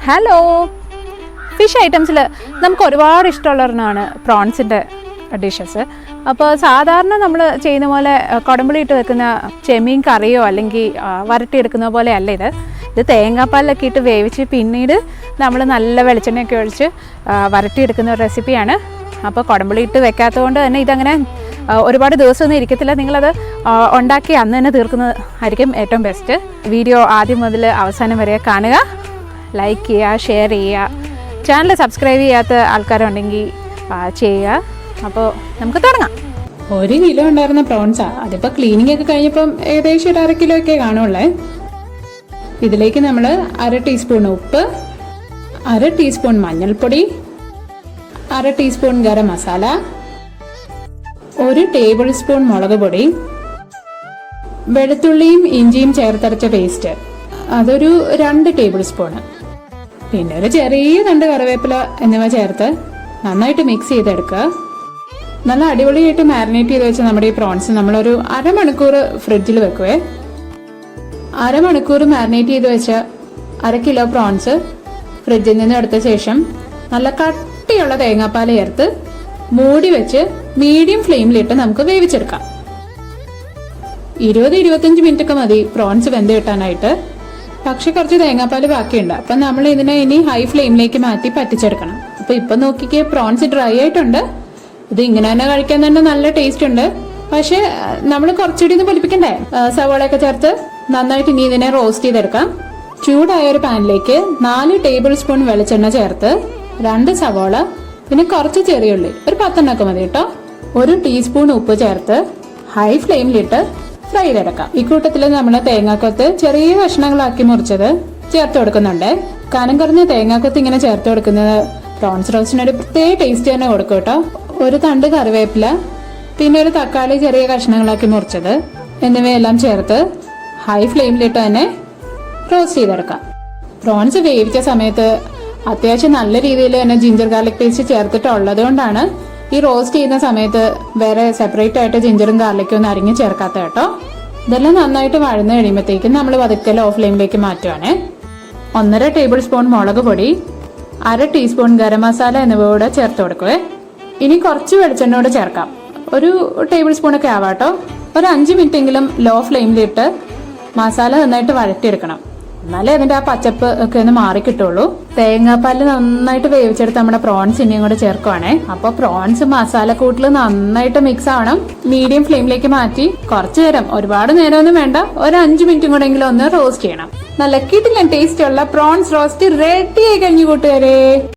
Hello, fish ഐറ്റംസിൽ നമുക്ക് ഒരുപാട് ഇഷ്ടമുള്ളവരാണ് പ്രോൺസിൻ്റെ dishes. അപ്പോൾ സാധാരണ നമ്മൾ ചെയ്യുന്ന പോലെ കുടംപുളി ഇട്ട് വെക്കുന്ന ചെമ്മീൻ കറിയോ അല്ലെങ്കിൽ വരട്ടിയെടുക്കുന്ന പോലെ അല്ല ഇത് തേങ്ങാപ്പാലിലൊക്കെ ഇട്ട് വേവിച്ച് പിന്നീട് നമ്മൾ നല്ല വെളിച്ചെണ്ണയൊക്കെ ഒഴിച്ച് വരട്ടിയെടുക്കുന്ന ഒരു റെസിപ്പിയാണ്. അപ്പോൾ കുടംപുളി ഇട്ട് വെക്കാത്തത് കൊണ്ട് തന്നെ ഇതങ്ങനെ ഒരുപാട് ദിവസമൊന്നും ഇരിക്കത്തില്ല. നിങ്ങളത് ഉണ്ടാക്കി അന്ന് തന്നെ തീർക്കുന്നത് ആയിരിക്കും ഏറ്റവും ബെസ്റ്റ്. വീഡിയോ ആദ്യം മുതൽ അവസാനം വരെ കാണുക, ലൈക്ക് ചെയ്യുക, ഷെയർ ചെയ്യുക. ചാനൽ സബ്സ്ക്രൈബ് ചെയ്യാത്ത ആൾക്കാരുണ്ടെങ്കിൽ ചെയ്യുക. അപ്പോൾ നമുക്ക് തുടങ്ങാം. 1 കിലോ ഉണ്ടായിരുന്ന പ്രോൺസാണ്. അതിപ്പോൾ ക്ലീനിങ് ഒക്കെ കഴിഞ്ഞപ്പം ഏകദേശം 1/2 കിലോ ഒക്കെ കാണുള്ളേ. ഇതിലേക്ക് നമ്മൾ 1/2 ടീസ്പൂൺ ഉപ്പ്, 1/2 ടീസ്പൂൺ മഞ്ഞൾപ്പൊടി, 1/2 teaspoon garam masala, 1 table spoon മുളക് പൊടി, വെളുത്തുള്ളിയും ഇഞ്ചിയും ചേർത്തരച്ച പേസ്റ്റ് അതൊരു 2 ടേബിൾ സ്പൂണ്, പിന്നെ ഒരു ചെറിയ 2 കറിവേപ്പില എന്നിവ ചേർത്ത് നന്നായിട്ട് മിക്സ് ചെയ്തെടുക്കുക. നല്ല അടിപൊളിയായിട്ട് മാരിനേറ്റ് ചെയ്ത് വെച്ച നമ്മുടെ ഈ പ്രോൺസ് നമ്മളൊരു 1/2 മണിക്കൂർ ഫ്രിഡ്ജിൽ വെക്കുവേ. 1/2 മണിക്കൂർ മാരിനേറ്റ് ചെയ്ത് വെച്ച 1/2 കിലോ പ്രോൺസ് ഫ്രിഡ്ജിൽ നിന്ന് എടുത്ത ശേഷം നല്ല കട്ടിയുള്ള തേങ്ങാപ്പാൽ ചേർത്ത് മൂടി വെച്ച് മീഡിയം ഫ്ലെയിമിലിട്ട് നമുക്ക് വേവിച്ചെടുക്കാം. 20-25 മിനിറ്റ് ഒക്കെ മതി പ്രോൺസ് വെന്ത് കിട്ടാനായിട്ട്. പക്ഷെ കുറച്ച് തേങ്ങാപ്പാൽ ബാക്കിയുണ്ട്. അപ്പം നമ്മൾ ഇതിനെ ഇനി ഹൈ ഫ്ലെയിമിലേക്ക് മാറ്റി പറ്റിച്ചെടുക്കണം. അപ്പൊ ഇപ്പൊ നോക്കിക്കേ, പ്രോൺസ് ഡ്രൈ ആയിട്ടുണ്ട്. ഇത് ഇങ്ങനെ തന്നെ കഴിക്കാൻ തന്നെ നല്ല ടേസ്റ്റ് ഉണ്ട്. പക്ഷെ നമ്മൾ കുറച്ചുകൂടി ഒന്ന് പൊലിപ്പിക്കണ്ടേ? സവാളയൊക്കെ ചേർത്ത് നന്നായിട്ട് ഇനി ഇതിനെ റോസ്റ്റ് ചെയ്തെടുക്കാം. ചൂടായ ഒരു പാനിലേക്ക് 4 ടേബിൾ സ്പൂൺ വെളിച്ചെണ്ണ ചേർത്ത് 2 സവാള, പിന്നെ കുറച്ച് ചെറിയുള്ളി, ഒരു 10 ഒക്കെ മതി കേട്ടോ. 1 ടീസ്പൂൺ ഉപ്പ് ചേർത്ത് ഹൈ ഫ്ലെയിമിലിട്ട് ഫ്രൈ ചെയ്തെടുക്കാം. ഈ കൂട്ടത്തിൽ നമ്മൾ തേങ്ങാക്കൊത്ത് ചെറിയ കഷ്ണങ്ങളാക്കി മുറിച്ചത് ചേർത്ത് കൊടുക്കുന്നുണ്ട്. കനം കുറഞ്ഞ തേങ്ങാക്കൊത്ത് ഇങ്ങനെ ചേർത്ത് കൊടുക്കുന്നത് പ്രോൺസ് റോസ്റ്റിന് ഒരു പ്രത്യേക ടേസ്റ്റ് തന്നെ കൊടുക്കും കേട്ടോ. 1 തണ്ട് കറിവേപ്പില, പിന്നെ ഒരു തക്കാളി ചെറിയ കഷ്ണങ്ങളാക്കി മുറിച്ചത് എന്നിവയെല്ലാം ചേർത്ത് ഹൈ ഫ്ലെയിമിലിട്ട് തന്നെ റോസ്റ്റ് ചെയ്തെടുക്കാം. പ്രോൺസ് വേവിച്ച സമയത്ത് അത്യാവശ്യം നല്ല രീതിയിൽ തന്നെ ജിഞ്ചർ ഗാർലിക് പേസ്റ്റ് ചേർത്തിട്ടുള്ളത് കൊണ്ടാണ് ഈ റോസ്റ്റ് ചെയ്യുന്ന സമയത്ത് വേറെ സെപ്പറേറ്റ് ആയിട്ട് ജിഞ്ചറും ഗാർലിക്കും ഒന്നും അരിഞ്ഞ് ചേർക്കാത്ത കേട്ടോ. ഇതെല്ലാം നന്നായിട്ട് വഴന്ന് കഴിയുമ്പോഴത്തേക്കും നമ്മൾ പതുക്കെ ലോ ഫ്ലെയിമിലേക്ക് മാറ്റുവാണേ. 1.5 ടേബിൾ സ്പൂൺ മുളക് പൊടി, 1/2 ടീസ്പൂൺ ഗരം മസാല എന്നിവ കൂടെ ചേർത്ത് കൊടുക്കുവേ. ഇനി കുറച്ച് വെളിച്ചെണ്ണ കൂടെ ചേർക്കാം. 1 ടേബിൾ സ്പൂൺ ഒക്കെ ആവാട്ടോ. ഒരു 5 മിനിറ്റ് എങ്കിലും ലോ ഫ്ലെയിമിലിട്ട് മസാല നന്നായിട്ട് വഴറ്റിയെടുക്കണം. എന്നാലേ അതിന്റെ ആ പച്ചപ്പ് ഒക്കെ ഒന്ന് മാറി കിട്ടുള്ളൂ. തേങ്ങാപ്പാലിൽ നന്നായിട്ട് വേവിച്ചെടുത്ത് നമ്മുടെ പ്രോൺസ് ഇനിയും കൂടെ ചേർക്കുവാണേ. അപ്പൊ പ്രോൺസ് മസാലക്കൂട്ടിൽ നന്നായിട്ട് മിക്സ് ആവണം. മീഡിയം ഫ്ലെയിമിലേക്ക് മാറ്റി കുറച്ചു നേരം, ഒരുപാട് നേരമൊന്നും വേണ്ട, ഒരു 5 മിനിറ്റും കൂടെ എങ്കിലും ഒന്ന് റോസ്റ്റ് ചെയ്യണം. നല്ല കിടിലൻ ടേസ്റ്റ് ഉള്ള പ്രോൺസ് റോസ്റ്റ് റെഡി ആയി കഴിഞ്ഞു കൂട്ടുകാരെ.